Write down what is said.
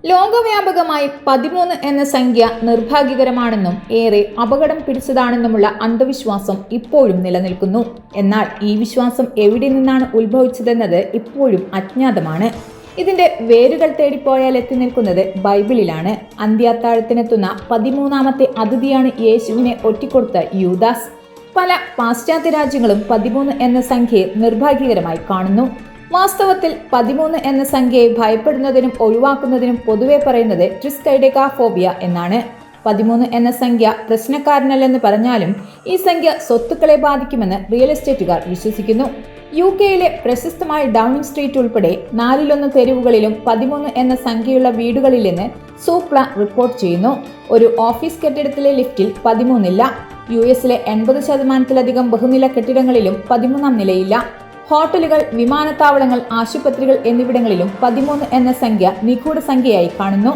ലോകവ്യാപകമായി 13 എന്ന സംഖ്യ നിർഭാഗ്യകരമാണെന്നും ഏറെ അപകടം പിടിച്ചതാണെന്നുമുള്ള അന്ധവിശ്വാസം ഇപ്പോഴും നിലനിൽക്കുന്നു. എന്നാൽ ഈ വിശ്വാസം എവിടെ നിന്നാണ് ഉത്ഭവിച്ചതെന്നത് ഇപ്പോഴും അജ്ഞാതമാണ്. ഇതിന്റെ വേരുകൾ തേടിപ്പോയാൽ എത്തി നിൽക്കുന്നത് ബൈബിളിലാണ്. അന്ത്യാത്താഴത്തിനെത്തുന്ന 13ാമത്തെ അതിഥിയാണ് യേശുവിനെ ഒറ്റിക്കൊടുത്ത യൂദാസ്. പല പാശ്ചാത്യ രാജ്യങ്ങളും 13 എന്ന സംഖ്യയെ നിർഭാഗ്യകരമായി കാണുന്നു. വാസ്തവത്തിൽ 13 എന്ന സംഖ്യയെ ഭയപ്പെടുന്നതിനും ഒഴിവാക്കുന്നതിനും പൊതുവെ പറയുന്നത് ട്രിസ്കൈഡെക്കാഫോബിയ എന്നാണ്. 13 എന്ന സംഖ്യ പ്രശ്നക്കാരനല്ലെന്ന് പറഞ്ഞാലും ഈ സംഖ്യ സ്വത്തുക്കളെ ബാധിക്കുമെന്ന് റിയൽ എസ്റ്റേറ്റുകാർ വിശ്വസിക്കുന്നു. UK-യിലെ പ്രശസ്തമായ ഡൗണിംഗ് സ്ട്രീറ്റ് ഉൾപ്പെടെ 4-1 തെരുവുകളിലും 13 എന്ന സംഖ്യയുള്ള വീടുകളില്ലെന്ന് സൂപ്ല റിപ്പോർട്ട് ചെയ്യുന്നു. ഒരു ഓഫീസ് കെട്ടിടത്തിലെ ലിഫ്റ്റിൽ 13 ഇല്ല. US-ലെ 80% ബഹുനില കെട്ടിടങ്ങളിലും 13ാം നിലയില്ല. ഹോട്ടലുകൾ, വിമാനത്താവളങ്ങൾ, ആശുപത്രികൾ എന്നിവിടങ്ങളിലും 13 എന്ന സംഖ്യ നിഗൂഢ സംഖ്യയായി കാണുന്നു.